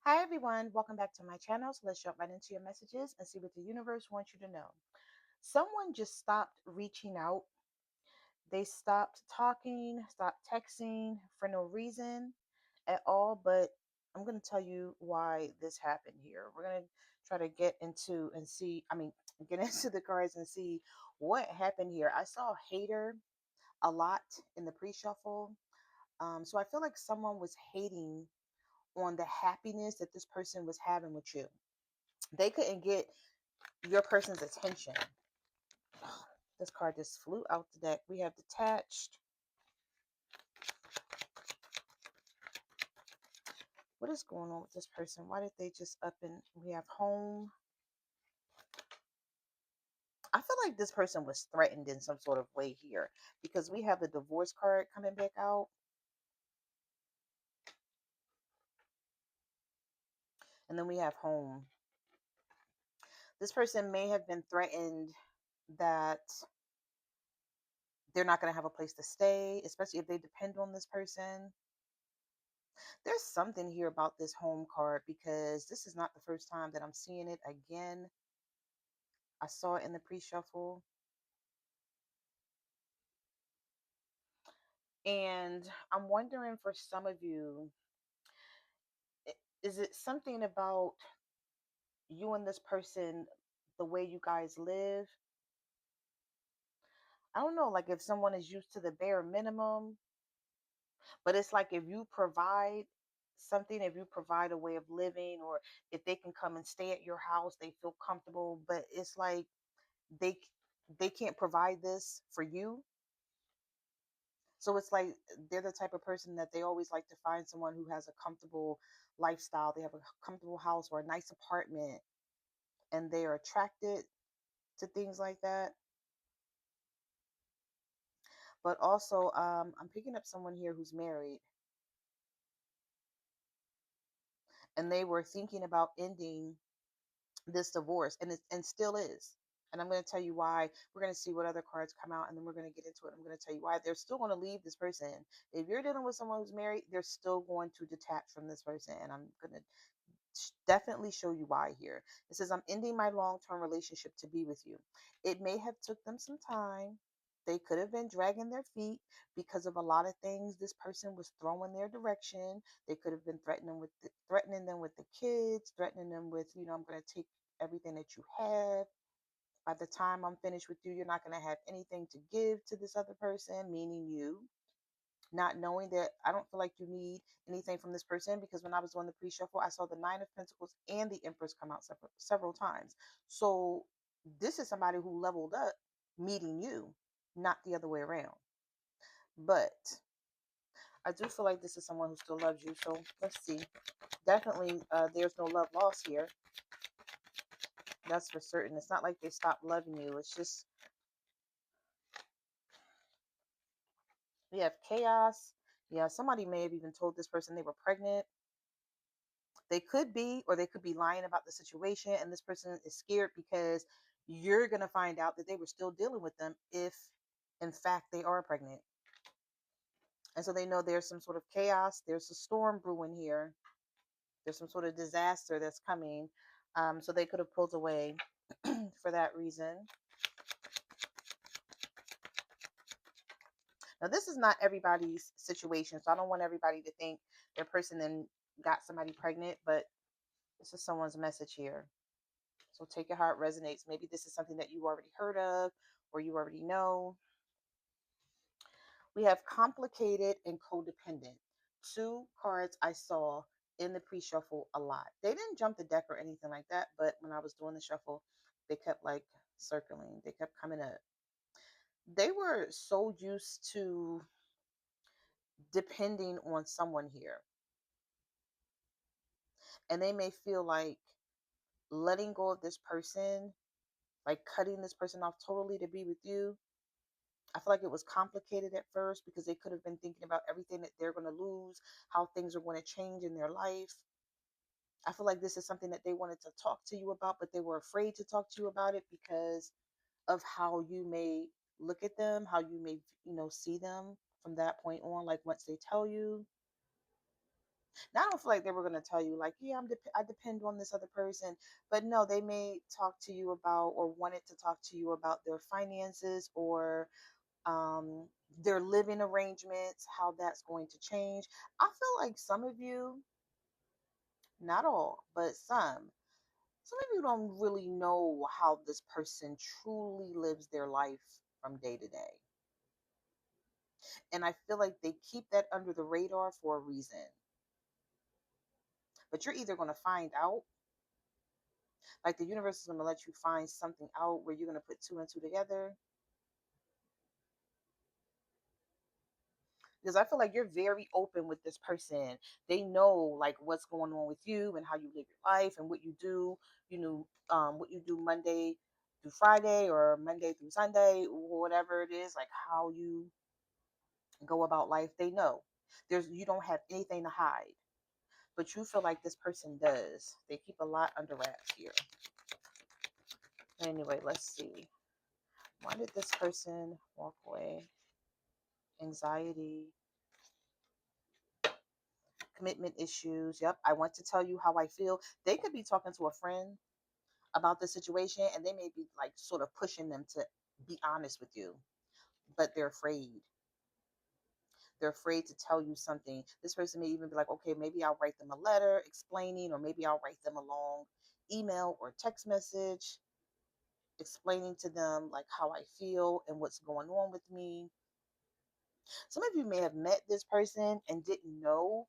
Hi everyone, welcome back to my channel. So let's jump right into your messages and see what the universe wants you to know. Someone just stopped reaching out. They stopped talking, stopped texting for no reason at all, but I'm going to tell you why this happened here. We're going to try to get into and see, get into the cards and see what happened here. I saw hater a lot in the pre-shuffle. So I feel like someone was hating on the happiness that this person was having with you. They couldn't get your person's attention. This card just flew out the deck. We have detached. What is going on with this person? Why did they just up and we have home? I feel like this person was threatened in some sort of way here because we have the divorce card coming back out. And then we have home. This person may have been threatened that they're not going to have a place to stay, especially if they depend on this person. There's something here about this home card because this is not the first time that I'm seeing it again. I saw it in the pre-shuffle. And I'm wondering for some of you, is it something about you and this person, the way you guys live? I don't know, like if someone is used to the bare minimum, but it's like if you provide something, if you provide a way of living, or if they can come and stay at your house, they feel comfortable, but it's like they they can't provide this for you. So it's like they're the type of person that they always like to find someone who has a comfortable lifestyle. They have a comfortable house or a nice apartment, and they are attracted to things like that. But also, I'm picking up someone here who's married, and they were thinking about ending this divorce, and still is. And I'm going to tell you why. We're going to see what other cards come out, and then we're going to get into it. I'm going to tell you why they're still going to leave this person. If you're dealing with someone who's married, they're still going to detach from this person, and I'm going to definitely show you why here. It says, I'm ending my long-term relationship to be with you. It may have took them some time. They could have been dragging their feet because of a lot of things this person was throwing their direction. They could have been threatening them with the kids, threatening them with, I'm going to take everything that you have. By the time I'm finished with you, you're not going to have anything to give to this other person, meaning you, not knowing that I don't feel like you need anything from this person, because when I was doing the pre-shuffle, I saw the Nine of Pentacles and the Empress come out several times. So this is somebody who leveled up meeting you, not the other way around. But I do feel like this is someone who still loves you. So let's see. Definitely, there's no love lost here. That's for certain. It's not like they stopped loving you. It's just we have chaos. Yeah, somebody may have even told this person they were pregnant. They could be, or they could be lying about the situation, and this person is scared because you're going to find out that they were still dealing with them if, in fact, they are pregnant. And so they know there's some sort of chaos, there's a storm brewing here, there's some sort of disaster that's coming. So they could have pulled away for that reason. Now, this is not everybody's situation, so I don't want everybody to think their person then got somebody pregnant, but this is someone's message here. So take it how it resonates. Maybe this is something that you already heard of or you already know. We have complicated and codependent. Two cards I saw in the pre-shuffle a lot. They didn't jump the deck or anything like that, but when I was doing the shuffle, they kept like circling. They kept coming up. They were so used to depending on someone here. And they may feel like letting go of this person, like cutting this person off totally to be with you. I feel like it was complicated at first because they could have been thinking about everything that they're going to lose, how things are going to change in their life. I feel like this is something that they wanted to talk to you about, but they were afraid to talk to you about it because of how you may look at them, how you may, see them from that point on, like once they tell you. Now, I don't feel like they were going to tell you, like, yeah, I depend on this other person. But no, they may talk to you about or wanted to talk to you about their finances or um, their living arrangements, how that's going to change. I feel like some of you, not all, but some of you don't really know how this person truly lives their life from day to day. And I feel like they keep that under the radar for a reason. But you're either going to find out, like the universe is going to let you find something out where you're going to put two and two together. Because I feel like you're very open with this person. They know like what's going on with you and how you live your life and what you do. You know, what you do Monday through Friday or Monday through Sunday, whatever it is, like how you go about life. They know. You don't have anything to hide, but you feel like this person does. They keep a lot under wraps here. Anyway, let's see. Why did this person walk away? Anxiety, commitment issues. Yep, I want to tell you how I feel. They could be talking to a friend about the situation and they may be like sort of pushing them to be honest with you, but they're afraid. They're afraid to tell you something. This person may even be like, okay, maybe I'll write them a letter explaining, or maybe I'll write them a long email or text message explaining to them like how I feel and what's going on with me. Some of you may have met this person and didn't know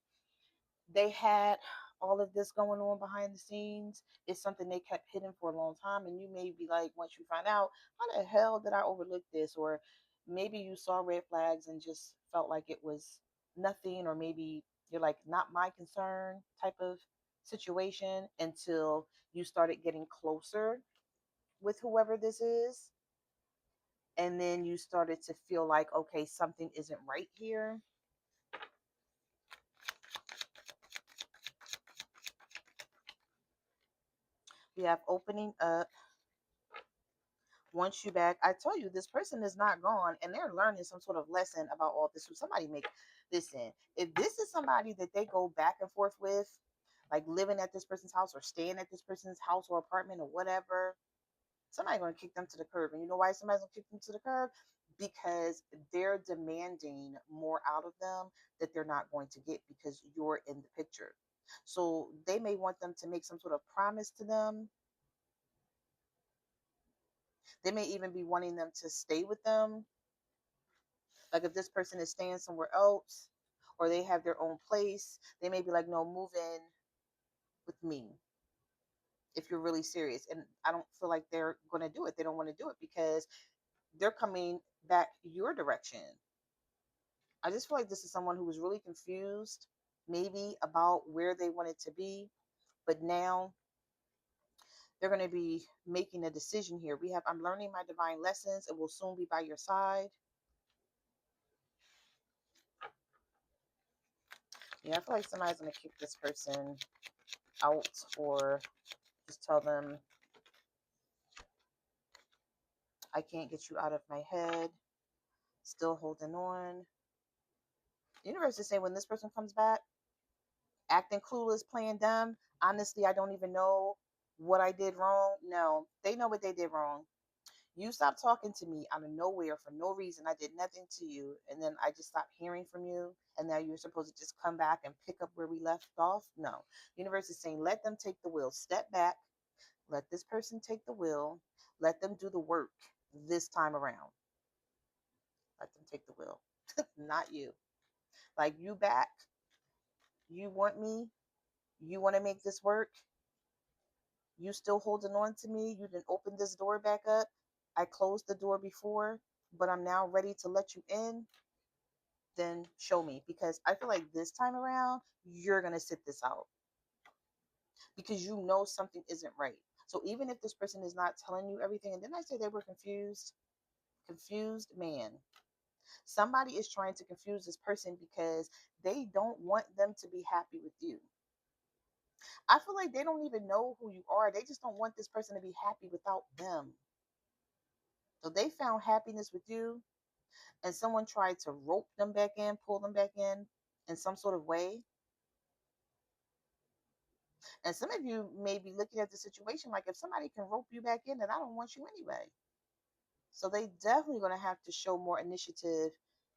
they had all of this going on behind the scenes. It's something they kept hidden for a long time. And you may be like, once you find out, how the hell did I overlook this? Or maybe you saw red flags and just felt like it was nothing, or maybe you're like, not my concern type of situation until you started getting closer with whoever this is. And then you started to feel like, okay, something isn't right here. We have opening up, wants you back. I tell you, this person is not gone and they're learning some sort of lesson about all this. So somebody make this in. If this is somebody that they go back and forth with, like living at this person's house or staying at this person's house or apartment or whatever, somebody's going to kick them to the curb. And you know why somebody's going to kick them to the curb? Because they're demanding more out of them that they're not going to get because you're in the picture. So they may want them to make some sort of promise to them. They may even be wanting them to stay with them. Like if this person is staying somewhere else or they have their own place, they may be like, no, move in with me if you're really serious. And I don't feel like they're going to do it. They don't want to do it because they're coming back your direction. I just feel like this is someone who was really confused, maybe about where they wanted to be, but now they're going to be making a decision here. We have, I'm learning my divine lessons and will soon be by your side. Yeah, I feel like somebody's going to kick this person out or just tell them, I can't get you out of my head. Still holding on. The universe is saying when this person comes back, acting clueless, playing dumb, honestly, I don't even know what I did wrong. No, they know what they did wrong. You stopped talking to me out of nowhere for no reason. I did nothing to you. And then I just stopped hearing from you. And now you're supposed to just come back and pick up where we left off. No. Universe is saying, let them take the wheel. Step back. Let this person take the wheel. Let them do the work this time around. Let them take the wheel. Not you. Like you back. You want me. You want to make this work. You still holding on to me. You didn't open this door back up. I closed the door before, but I'm now ready to let you in. Then show me, because I feel like this time around you're going to sit this out because you know something isn't right. So even if this person is not telling you everything, and then I say they were confused man. Somebody is trying to confuse this person because they don't want them to be happy with you. I feel like they don't even know who you are. They just don't want this person to be happy without them. So they found happiness with you, and someone tried to rope them back in, pull them back in some sort of way. And some of you may be looking at the situation like, if somebody can rope you back in, then I don't want you anyway. So they definitely going to have to show more initiative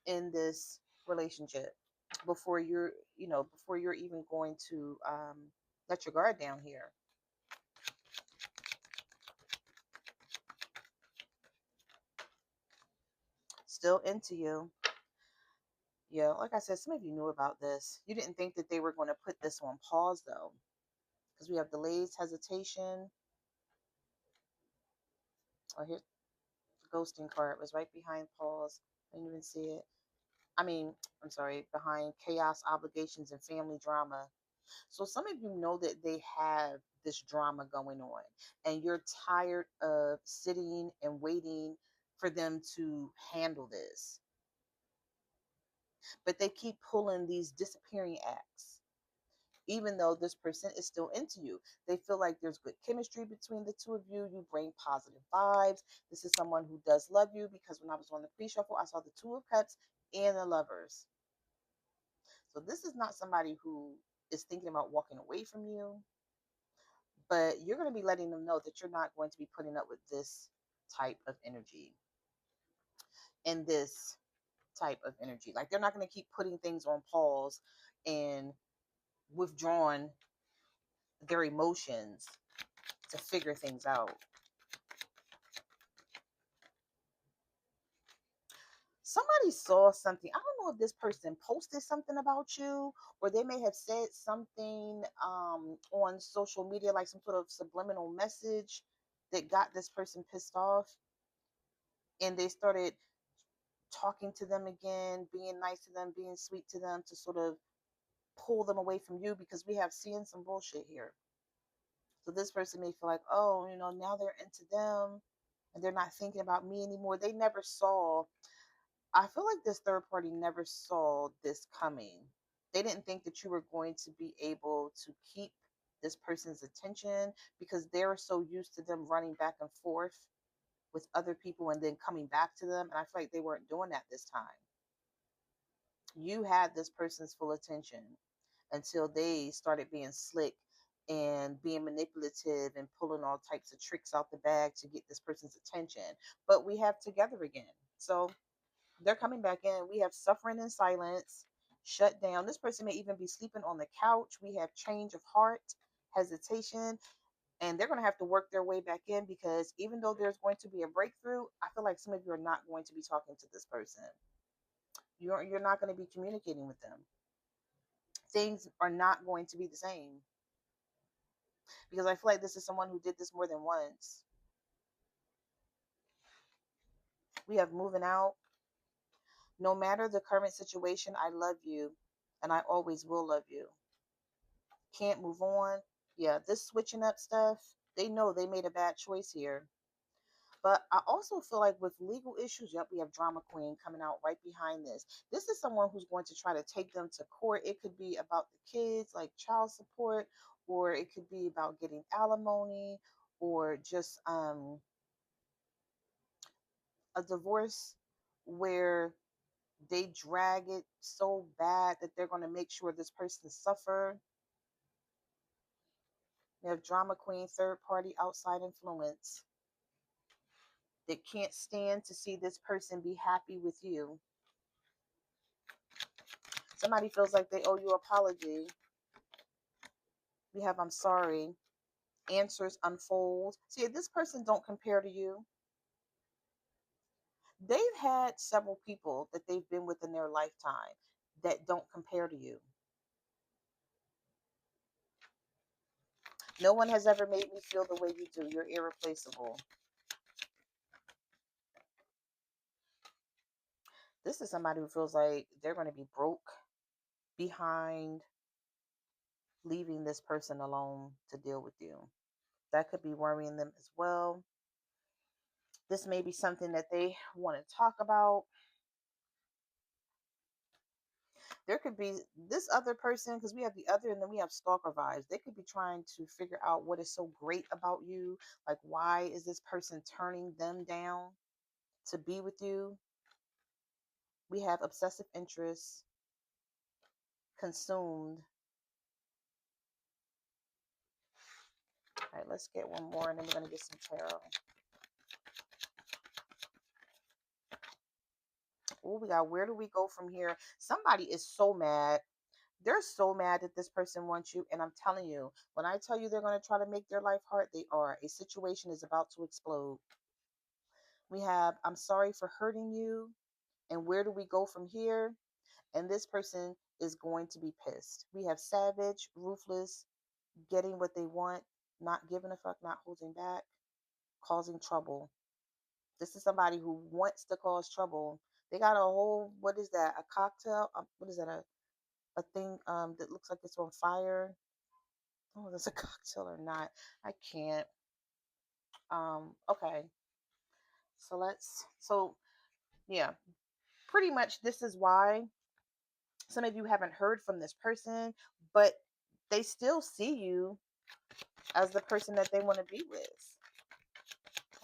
in this relationship before before you're even going to let your guard down here. Still into you. Yeah, like I said, some of you knew about this. You didn't think that they were going to put this on pause though, because we have delays, hesitation. Oh, here's the ghosting card. It was right behind pause. I didn't even see it. I mean, I'm sorry, behind chaos, obligations, and family drama. So some of you know that they have this drama going on, and you're tired of sitting and waiting for them to handle this. But they keep pulling these disappearing acts. Even though this person is still into you, they feel like there's good chemistry between the two of you. You bring positive vibes. This is someone who does love you, because when I was on the pre-shuffle, I saw the Two of Cups and the Lovers. So this is not somebody who is thinking about walking away from you, but you're going to be letting them know that you're not going to be putting up with this type of energy and this type of energy. Like, they're not going to keep putting things on pause and withdrawn their emotions to figure things out. Somebody saw something. I don't know if this person posted something about you, or they may have said something on social media, like some sort of subliminal message that got this person pissed off, and they started talking to them again, being nice to them, being sweet to them, to sort of pull them away from you, because we have seen some bullshit here. So this person may feel like, oh, now they're into them and they're not thinking about me anymore. They never saw, I feel like this third party never saw this coming. They didn't think that you were going to be able to keep this person's attention, because they were so used to them running back and forth with other people and then coming back to them. And I feel like they weren't doing that this time. You had this person's full attention until they started being slick and being manipulative and pulling all types of tricks out the bag to get this person's attention. But we have together again. So they're coming back in. We have suffering in silence, shut down. This person may even be sleeping on the couch. We have change of heart, hesitation, and they're going to have to work their way back in, because even though there's going to be a breakthrough, I feel like some of you are not going to be talking to this person. You're not going to be communicating with them. Things are not going to be the same, because I feel like this is someone who did this more than once. We have moving out. No matter the current situation, I love you and I always will love you. Can't move on. Yeah, this switching up stuff, they know they made a bad choice here. But I also feel like with legal issues, yep, we have drama queen coming out right behind this. This is someone who's going to try to take them to court. It could be about the kids, like child support, or it could be about getting alimony, or just a divorce where they drag it so bad that they're going to make sure this person suffer. We have drama queen, third party, outside influence, that can't stand to see this person be happy with you. Somebody feels like they owe you an apology. We have I'm sorry. Answers unfold. See, if this person don't compare to you, they've had several people that they've been with in their lifetime that don't compare to you. No one has ever made me feel the way you do. You're irreplaceable. This is somebody who feels like they're going to be broke behind leaving this person alone to deal with you. That could be worrying them as well. This may be something that they want to talk about. There could be this other person, because we have the other and then we have stalker vibes. They could be trying to figure out what is so great about you. Like, why is this person turning them down to be with you? We have obsessive interest, consumed, let's get one more and then we're going to get some tarot. Oh, we got, where do we go from here? Somebody is so mad. They're so mad that this person wants you. And I'm telling you, when I tell you they're going to try to make their life hard, they are. A situation is about to explode. We have, I'm sorry for hurting you. And where do we go from here? And this person is going to be pissed. We have savage, ruthless, getting what they want, not giving a fuck, not holding back, causing trouble. This is somebody who wants to cause trouble. They got a whole, what is that? A cocktail? What is that? A thing that looks like it's on fire. Oh, that's a cocktail or not? I can't. Okay. So yeah, pretty much this is why some of you haven't heard from this person, but they still see you as the person that they want to be with.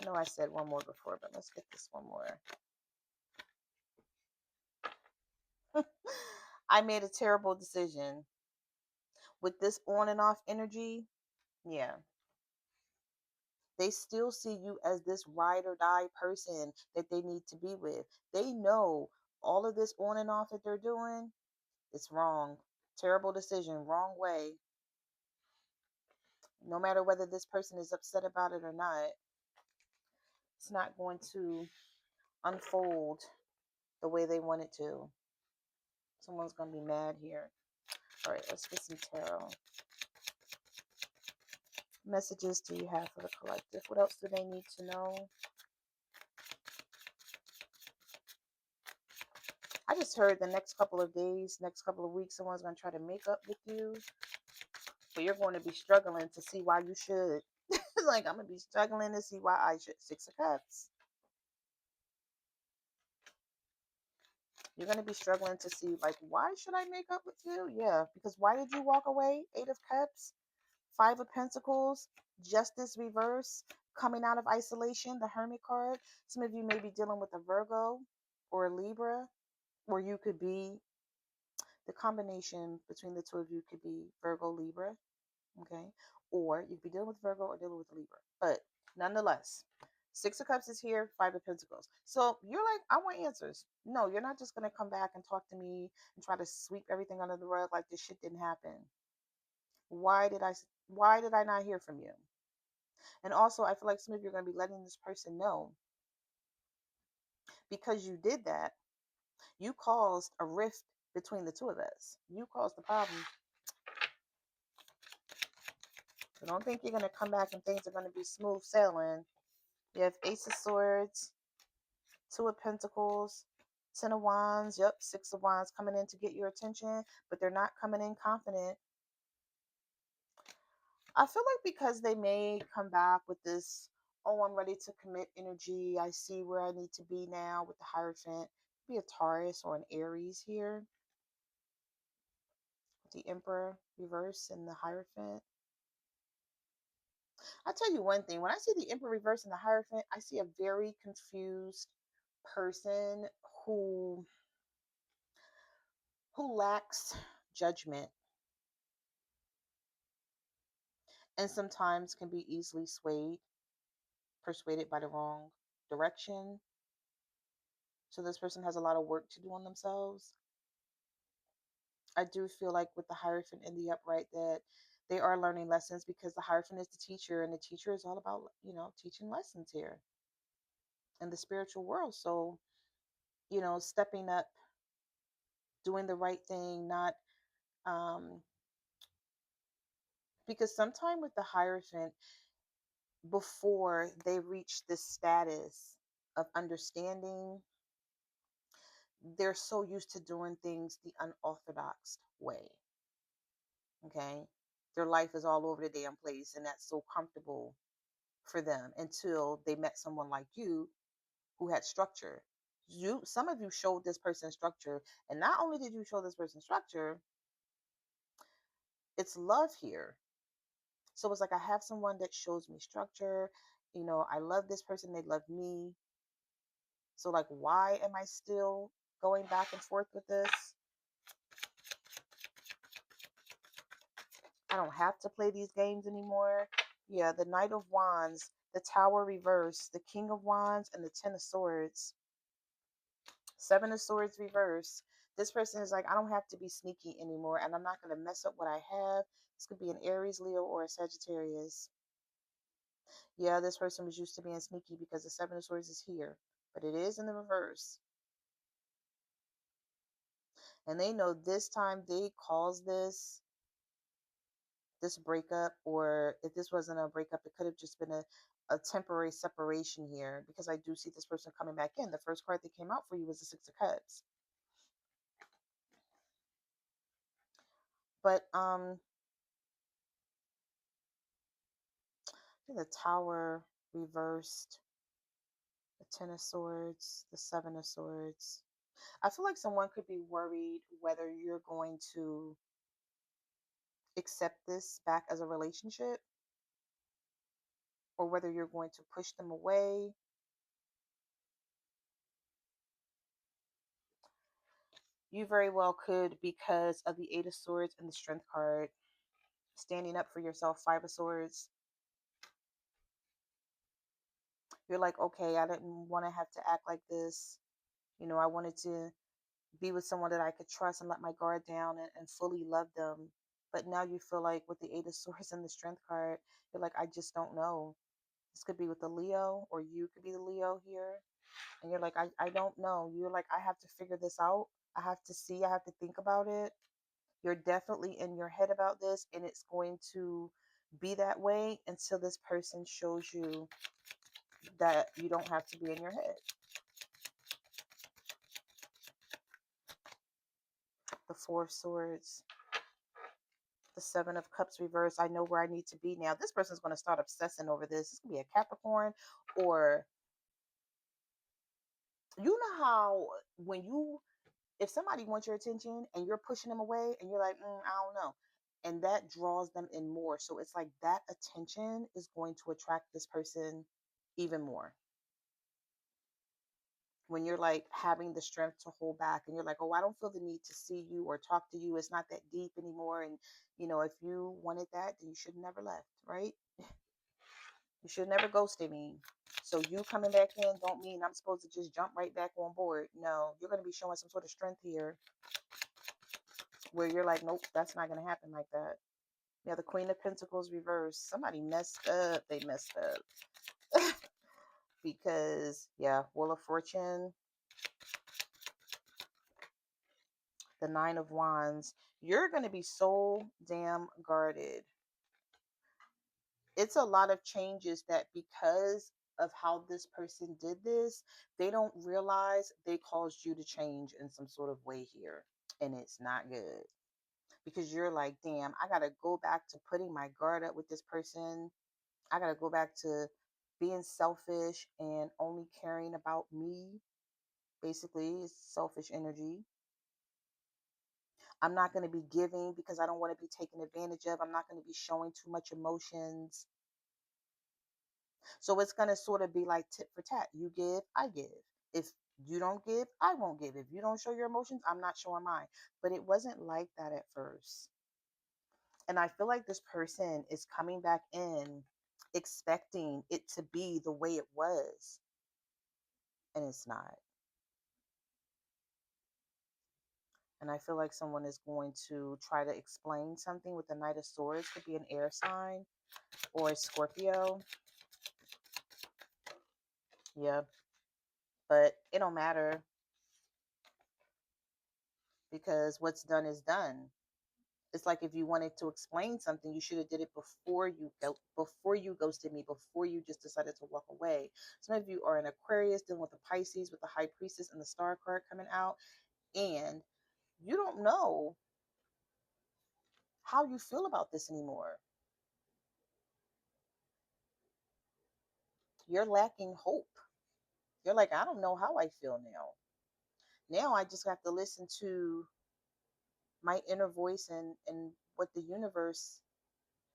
I know I said one more before, but let's get this one more. I made a terrible decision. With this on and off energy, yeah, they still see you as this ride or die person that they need to be with. They know all of this on and off that they're doing, it's wrong. Terrible decision, wrong way. No matter whether this person is upset about it or not, it's not going to unfold the way they want it to. Someone's going to be mad here. All right, let's get some tarot. Messages do you have for the collective? What else do they need to know? I just heard the next couple of days, next couple of weeks, someone's going to try to make up with you, but you're going to be struggling to see why you should. Like, I'm going to be struggling to see why I should. Six of Cups. You're going to be struggling to see, like, why should I make up with you? Yeah, because why did you walk away? Eight of Cups, Five of Pentacles, Justice reverse, coming out of isolation, the Hermit card. Some of you may be dealing with a Virgo or a Libra, or you could be, the combination between the two of you could be Virgo, Libra, okay? Or you could be dealing with Virgo or dealing with Libra. But nonetheless, Six of Cups is here, Five of Pentacles. So you're like, I want answers. No, you're not just going to come back and talk to me and try to sweep everything under the rug like this shit didn't happen. Why did I why did I not hear from you? And also, I feel like some of you are going to be letting this person know, because you did that, you caused a rift between the two of us. You caused the problem. So don't think you're going to come back and things are going to be smooth sailing. You have Ace of Swords, Two of Pentacles, Ten of Wands, yep, Six of Wands coming in to get your attention, but they're not coming in confident. I feel like because they may come back with this, oh, I'm ready to commit energy. I see where I need to be now with the Hierophant. Be a Taurus or an Aries here. The Emperor reverse and the Hierophant. I'll tell you one thing. When I see the Emperor reverse and the Hierophant, I see a very confused person who lacks judgment and sometimes can be easily persuaded by the wrong direction. So this person has a lot of work to do on themselves. I do feel like with the Hierophant in the upright that they are learning lessons, because the Hierophant is the teacher and the teacher is all about, teaching lessons here in the spiritual world. So, stepping up, doing the right thing, not um because sometime with the Hierophant, before they reach this status of understanding, they're so used to doing things the unorthodox way. Okay. Their life is all over the damn place, and that's so comfortable for them until they met someone like you who had structure. Some of you showed this person structure, and not only did you show this person structure, it's love here. So it's like, I have someone that shows me structure. I love this person, they love me. So, like, why am I still going back and forth with this? I don't have to play these games anymore. Yeah, the Knight of Wands, the Tower reverse, the King of Wands, and the Ten of Swords. Seven of Swords reverse. This person is like, I don't have to be sneaky anymore, and I'm not going to mess up what I have. This could be an Aries, Leo, or a Sagittarius. Yeah, this person was used to being sneaky because the Seven of Swords is here, but it is in the reverse. And they know this time they caused this breakup, or if this wasn't a breakup, it could have just been a temporary separation here, because I do see this person coming back in. The first card that came out for you was the Six of Cups. But the Tower reversed, the Ten of Swords, the Seven of Swords. I feel like someone could be worried whether you're going to accept this back as a relationship, or whether you're going to push them away. You very well could, because of the Eight of Swords and the Strength card. Standing up for yourself, Five of Swords. You're like, okay, I didn't want to have to act like this. I wanted to be with someone that I could trust and let my guard down, and fully love them. But now you feel like, with the Eight of Swords and the Strength card, you're like, I just don't know. This could be with the Leo, or you could be the Leo here. And you're like, I don't know. You're like, I have to figure this out. I have to see, I have to think about it. You're definitely in your head about this, and it's going to be that way until this person shows you that you don't have to be in your head. The Four of Swords, the Seven of Cups reverse. I know where I need to be now. This person's going to start obsessing over this. It's going to be a Capricorn, or you know how when you, if somebody wants your attention and you're pushing them away, and you're like, I don't know, and that draws them in more. So it's like that attention is going to attract this person even more. When you're like having the strength to hold back, and you're like, oh, I don't feel the need to see you or talk to you, it's not that deep anymore. And if you wanted that, then you should have never left, right? You should never ghosted me. So you coming back in don't mean I'm supposed to just jump right back on board. No, you're going to be showing some sort of strength here, where you're like, nope, that's not going to happen like that. Yeah, the Queen of Pentacles reversed. Somebody messed up. They messed up. Because, yeah, Wheel of Fortune, the Nine of Wands. You're going to be so damn guarded. It's a lot of changes that, because of how this person did this, they don't realize they caused you to change in some sort of way here. And it's not good, because you're like, damn, I got to go back to putting my guard up with this person. I got to go back to being selfish and only caring about me. Basically, it's selfish energy. I'm not going to be giving because I don't want to be taken advantage of. I'm not going to be showing too much emotions. So it's going to sort of be like tit for tat. You give, I give. If you don't give, I won't give. If you don't show your emotions, I'm not showing mine. But it wasn't like that at first. And I feel like this person is coming back in expecting it to be the way it was. And it's not. And I feel like someone is going to try to explain something with the Knight of Swords. Could be an air sign or a Scorpio. Yeah. But it don't matter, because what's done is done. It's like, if you wanted to explain something, you should have did it before you ghosted me, before you just decided to walk away. Some of you are an Aquarius dealing with the Pisces, with the High Priestess and the Star card coming out, and you don't know how you feel about this anymore. You're lacking hope. You're like, I don't know how I feel now. Now I just have to listen to my inner voice, and what the universe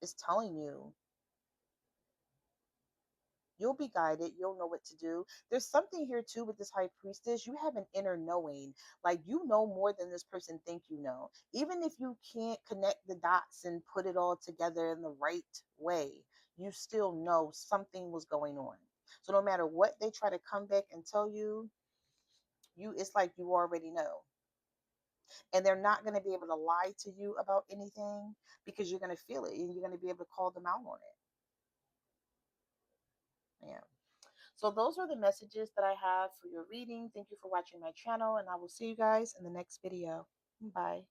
is telling you. You'll be guided. You'll know what to do. There's something here too with this high priestess. You have an inner knowing. Like you know more than this person think you know. Even if you can't connect the dots and put it all together in the right way, you still know something was going on. So no matter what they try to come back and tell you, it's like you already know. And they're not going to be able to lie to you about anything because you're going to feel it and you're going to be able to call them out on it. Yeah. So those are the messages that I have for your reading. Thank you for watching my channel, and I will see you guys in the next video. Bye.